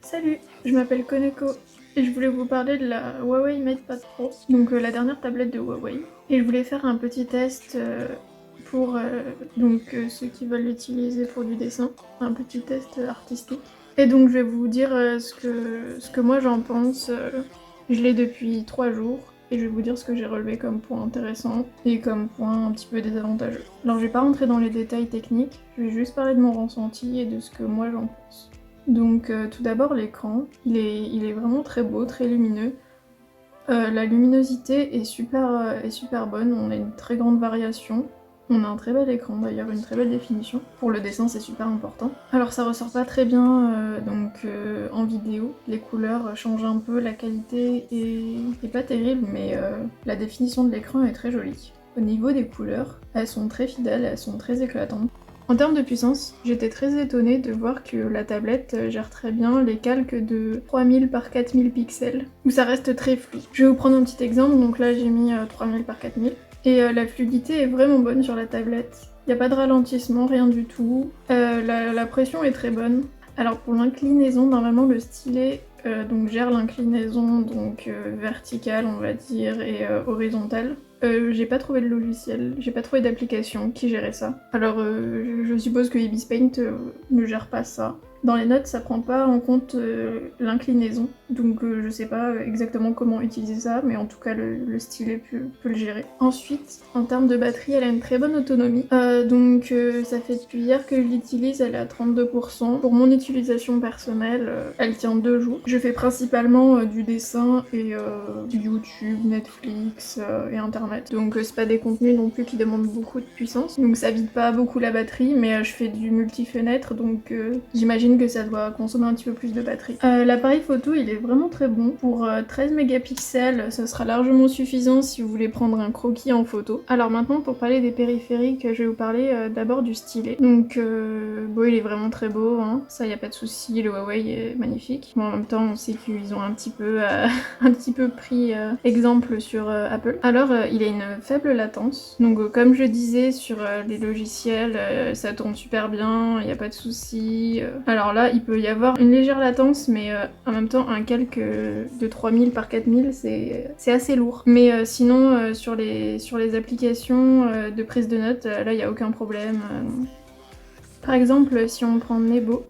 Salut, je m'appelle Koneko et je voulais vous parler de la Huawei MatePad Pro, donc la dernière tablette de Huawei. Et je voulais faire un petit test pour ceux qui veulent l'utiliser pour du dessin, un petit test artistique. Et donc je vais vous dire ce que moi j'en pense. Je l'ai depuis 3 jours et je vais vous dire ce que j'ai relevé comme point intéressant et comme point un petit peu désavantageux. Alors je vais pas rentrer dans les détails techniques, je vais juste parler de mon ressenti et de ce que moi j'en pense. Donc tout d'abord l'écran, il est vraiment très beau, très lumineux. La luminosité est super bonne, on a une très grande variation. On a un très bel écran d'ailleurs, une très belle définition. Pour le dessin c'est super important. Alors ça ressort pas très bien en vidéo, les couleurs changent un peu, la qualité est pas terrible mais la définition de l'écran est très jolie. Au niveau des couleurs, elles sont très fidèles, elles sont très éclatantes. En termes de puissance, j'étais très étonnée de voir que la tablette gère très bien les calques de 3000 par 4000 pixels, où ça reste très fluide. Je vais vous prendre un petit exemple, donc là j'ai mis 3000 par 4000, et la fluidité est vraiment bonne sur la tablette. Il n'y a pas de ralentissement, rien du tout. La pression est très bonne. Alors pour l'inclinaison, normalement le stylet gère l'inclinaison verticale on va dire et horizontale. J'ai pas trouvé de logiciel, j'ai pas trouvé d'application qui gérait ça. Alors je suppose que Ibis Paint ne gère pas ça. Dans les notes ça prend pas en compte l'inclinaison, donc je sais pas exactement comment utiliser ça, mais en tout cas le stylet peut le gérer. Ensuite, en termes de batterie, elle a une très bonne autonomie, ça fait depuis hier que je l'utilise, elle est à 32%. Pour mon utilisation personnelle, elle tient 2 jours. Je fais principalement du dessin et du YouTube, Netflix et internet, donc c'est pas des contenus non plus qui demandent beaucoup de puissance, donc ça vide pas beaucoup la batterie, mais je fais du multi-fenêtre, donc j'imagine que ça doit consommer un petit peu plus de batterie. L'appareil photo il est vraiment très bon. Pour 13 mégapixels, ça sera largement suffisant si vous voulez prendre un croquis en photo. Alors maintenant pour parler des périphériques, je vais vous parler d'abord du stylet. Donc bon, il est vraiment très beau, hein. Ça y a pas de souci, le Huawei est magnifique. Bon, en même temps on sait qu'ils ont un petit peu pris exemple sur Apple. Alors il a une faible latence, donc comme je disais sur les logiciels, ça tourne super bien, il n'y a pas de souci. Alors là il peut y avoir une légère latence, mais en même temps un calque de 3000 par 4000 c'est assez lourd. Mais sinon sur les applications de prise de notes, là il n'y a aucun problème. Par exemple si on prend Nebo,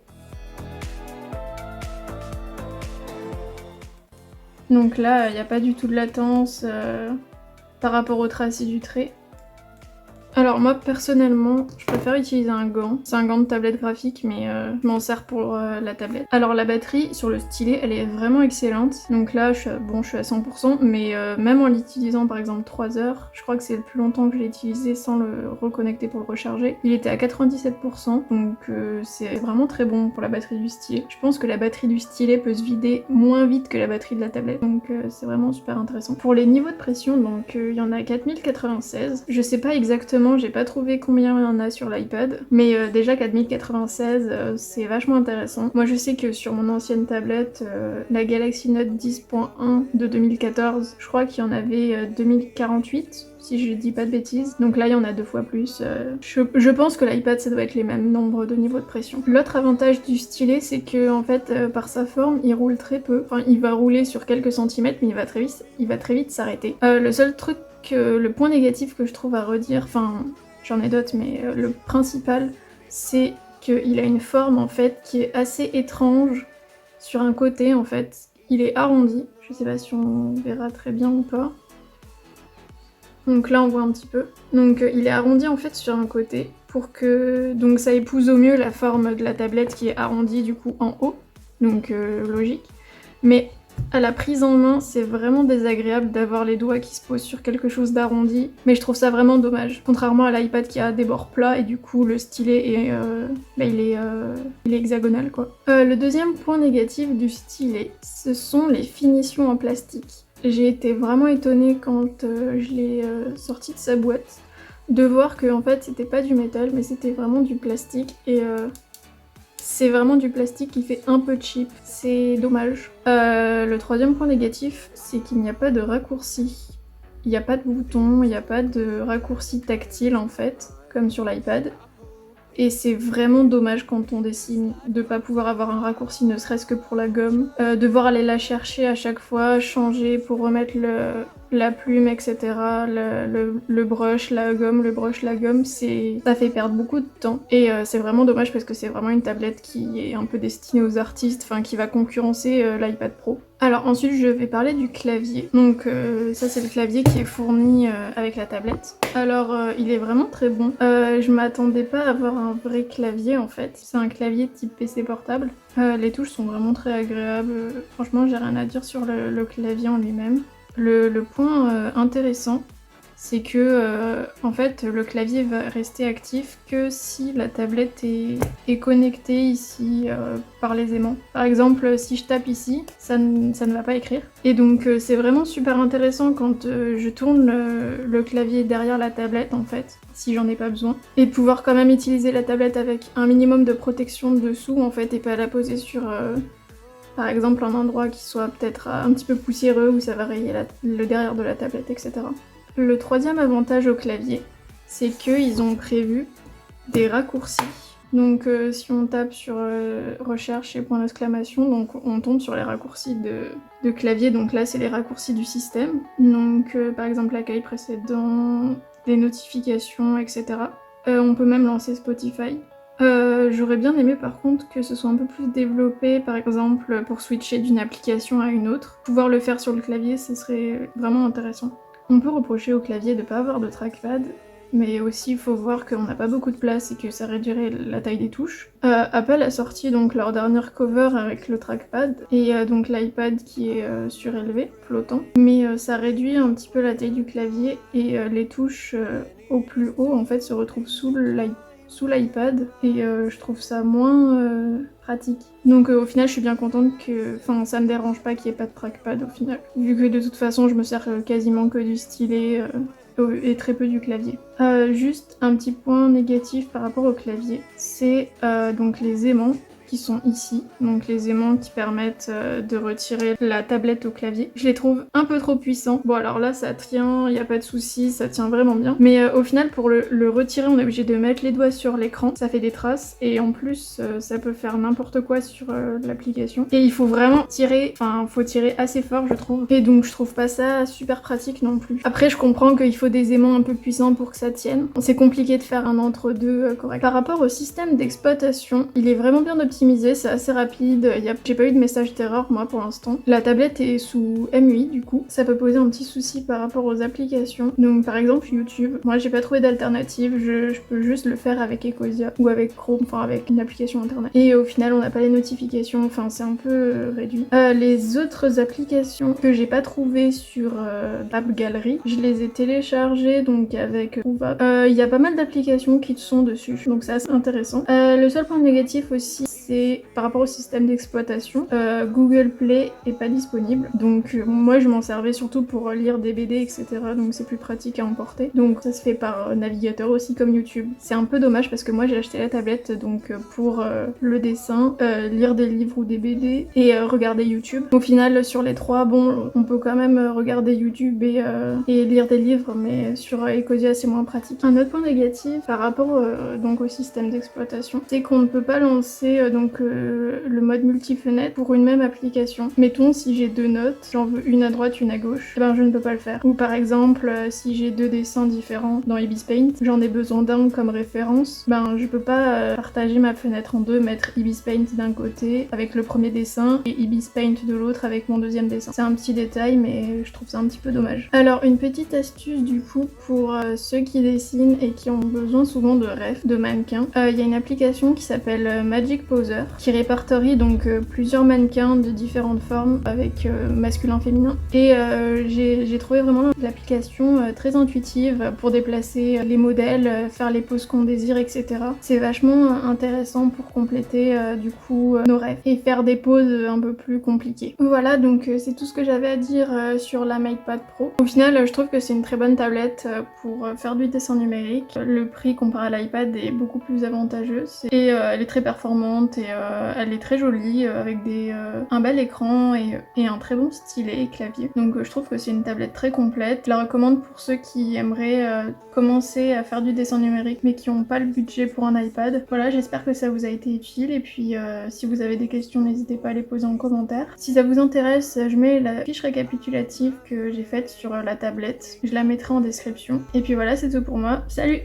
donc là il n'y a pas du tout de latence par rapport au tracé du trait. Alors moi personnellement, je préfère utiliser un gant. C'est un gant de tablette graphique, mais je m'en sers pour la tablette. Alors la batterie sur le stylet, elle est vraiment excellente. Donc là, je suis à 100%, mais même en l'utilisant par exemple 3 heures, je crois que c'est le plus longtemps que je l'ai utilisé sans le reconnecter pour le recharger. Il était à 97%, donc c'est vraiment très bon pour la batterie du stylet. Je pense que la batterie du stylet peut se vider moins vite que la batterie de la tablette, donc c'est vraiment super intéressant. Pour les niveaux de pression, donc il y en a 4096. Je sais pas exactement, j'ai pas trouvé combien il y en a sur l'iPad, mais déjà 4096 c'est vachement intéressant. Moi je sais que sur mon ancienne tablette, la Galaxy Note 10.1 de 2014, je crois qu'il y en avait 2048, si je dis pas de bêtises. Donc là il y en a 2 fois plus. Je pense que l'iPad ça doit être les mêmes nombres de niveaux de pression. L'autre avantage du stylet c'est que en fait par sa forme il roule très peu. Enfin il va rouler sur quelques centimètres mais il va très vite s'arrêter. Le seul truc le point négatif que je trouve à redire, enfin j'en ai d'autres mais le principal c'est qu'il a une forme en fait qui est assez étrange sur un côté en fait. Il est arrondi, je sais pas si on verra très bien ou pas. Donc là on voit un petit peu. Donc il est arrondi en fait sur un côté pour que donc ça épouse au mieux la forme de la tablette qui est arrondie du coup en haut. Donc logique. Mais à la prise en main, c'est vraiment désagréable d'avoir les doigts qui se posent sur quelque chose d'arrondi, mais je trouve ça vraiment dommage. Contrairement à l'iPad qui a des bords plats et du coup le stylet il est hexagonal quoi. Le deuxième point négatif du stylet, ce sont les finitions en plastique. J'ai été vraiment étonnée quand je l'ai sorti de sa boîte, de voir que en fait c'était pas du métal mais c'était vraiment du plastique et c'est vraiment du plastique qui fait un peu cheap, c'est dommage. Le troisième point négatif, c'est qu'il n'y a pas de raccourci. Il n'y a pas de bouton, il n'y a pas de raccourci tactile en fait, comme sur l'iPad. Et c'est vraiment dommage quand on dessine de pas pouvoir avoir un raccourci ne serait-ce que pour la gomme, devoir aller la chercher à chaque fois, changer pour remettre la plume, etc. Le brush, la gomme, le brush, la gomme, ça fait perdre beaucoup de temps. Et c'est vraiment dommage parce que c'est vraiment une tablette qui est un peu destinée aux artistes, enfin qui va concurrencer l'iPad Pro. Alors ensuite je vais parler du clavier. Donc ça c'est le clavier qui est fourni avec la tablette. Alors il est vraiment très bon. Je m'attendais pas à avoir un vrai clavier en fait. C'est un clavier type PC portable. Les touches sont vraiment très agréables. Franchement j'ai rien à dire sur le clavier en lui-même. Le point intéressant, c'est que en fait le clavier va rester actif que si la tablette est connectée ici par les aimants. Par exemple, si je tape ici, ça ne va pas écrire. Et donc c'est vraiment super intéressant quand je tourne le clavier derrière la tablette en fait, si j'en ai pas besoin. Et de pouvoir quand même utiliser la tablette avec un minimum de protection dessous en fait et pas la poser sur... par exemple, un endroit qui soit peut-être un petit peu poussiéreux où ça va rayer le derrière de la tablette, etc. Le troisième avantage au clavier, c'est qu'ils ont prévu des raccourcis. Donc si on tape sur recherche et point d'exclamation, donc on tombe sur les raccourcis de clavier, donc là c'est les raccourcis du système. Donc par exemple l'accueil précédent, des notifications, etc. On peut même lancer Spotify. J'aurais bien aimé par contre que ce soit un peu plus développé, par exemple pour switcher d'une application à une autre. Pouvoir le faire sur le clavier, ce serait vraiment intéressant. On peut reprocher au clavier de ne pas avoir de trackpad, mais aussi il faut voir qu'on n'a pas beaucoup de place et que ça réduirait la taille des touches. Apple a sorti donc leur dernière cover avec le trackpad et donc l'iPad qui est surélevé, flottant, mais ça réduit un petit peu la taille du clavier et les touches au plus haut en fait se retrouvent sous l'iPad et je trouve ça moins pratique. Donc au final je suis bien contente que... Enfin ça me dérange pas qu'il n'y ait pas de trackpad au final. Vu que de toute façon je me sers quasiment que du stylet et très peu du clavier. Juste un petit point négatif par rapport au clavier, c'est donc les aimants qui sont ici, donc les aimants qui permettent de retirer la tablette au clavier. Je les trouve un peu trop puissants. Bon alors là ça tient, y a pas de souci, ça tient vraiment bien. Mais au final pour le retirer on est obligé de mettre les doigts sur l'écran, ça fait des traces et en plus ça peut faire n'importe quoi sur l'application. Et il faut vraiment tirer, enfin faut tirer assez fort je trouve. Et donc je trouve pas ça super pratique non plus. Après je comprends qu'il faut des aimants un peu puissants pour que ça tienne. C'est compliqué de faire un entre-deux correct. Par rapport au système d'exploitation, il est vraiment bien optimisé. C'est assez rapide, j'ai pas eu de message d'erreur moi pour l'instant. La tablette est sous MUI du coup, ça peut poser un petit souci par rapport aux applications. Donc par exemple YouTube, moi j'ai pas trouvé d'alternative, je peux juste le faire avec Ecosia ou avec Chrome, enfin avec une application internet. Et au final on n'a pas les notifications, enfin c'est un peu réduit. Les autres applications que j'ai pas trouvées sur App Gallery, je les ai téléchargées donc avec Trouva. Il y a pas mal d'applications qui sont dessus, donc c'est assez intéressant. Le seul point négatif aussi c'est par rapport au système d'exploitation. Google Play est pas disponible, donc moi je m'en servais surtout pour lire des BD, etc. Donc c'est plus pratique à emporter. Donc ça se fait par navigateur aussi comme YouTube. C'est un peu dommage parce que moi j'ai acheté la tablette donc pour le dessin, lire des livres ou des BD et regarder YouTube. Au final sur les trois, bon on peut quand même regarder YouTube et lire des livres, mais sur Ecosia c'est moins pratique. Un autre point négatif par rapport donc au système d'exploitation, c'est qu'on ne peut pas lancer donc le mode multi-fenêtre pour une même application. Mettons si j'ai deux notes, j'en veux une à droite, une à gauche, ben je ne peux pas le faire. Ou par exemple si j'ai deux dessins différents dans Ibis Paint, j'en ai besoin d'un comme référence, ben je peux pas partager ma fenêtre en deux, mettre Ibis Paint d'un côté avec le premier dessin et Ibis Paint de l'autre avec mon deuxième dessin. C'est un petit détail mais je trouve ça un petit peu dommage. Alors une petite astuce du coup pour ceux qui dessinent et qui ont besoin souvent de refs, de mannequins, il y a une application qui s'appelle Magic Poser qui répertorie donc plusieurs mannequins de différentes formes avec masculin, féminin et j'ai trouvé vraiment l'application très intuitive pour déplacer les modèles, faire les poses qu'on désire, etc. C'est vachement intéressant pour compléter du coup nos rêves et faire des poses un peu plus compliquées. Voilà donc c'est tout ce que j'avais à dire sur la MatePad Pro. Au final je trouve que c'est une très bonne tablette pour faire du dessin numérique. Le prix comparé à l'iPad est beaucoup plus avantageux et elle est très performante. intéressante et elle est très jolie avec un bel écran et un très bon stylet et clavier. Donc je trouve que c'est une tablette très complète. Je la recommande pour ceux qui aimeraient commencer à faire du dessin numérique mais qui n'ont pas le budget pour un iPad. Voilà, j'espère que ça vous a été utile et puis si vous avez des questions, n'hésitez pas à les poser en commentaire. Si ça vous intéresse, je mets la fiche récapitulative que j'ai faite sur la tablette. Je la mettrai en description. Et puis voilà, c'est tout pour moi. Salut!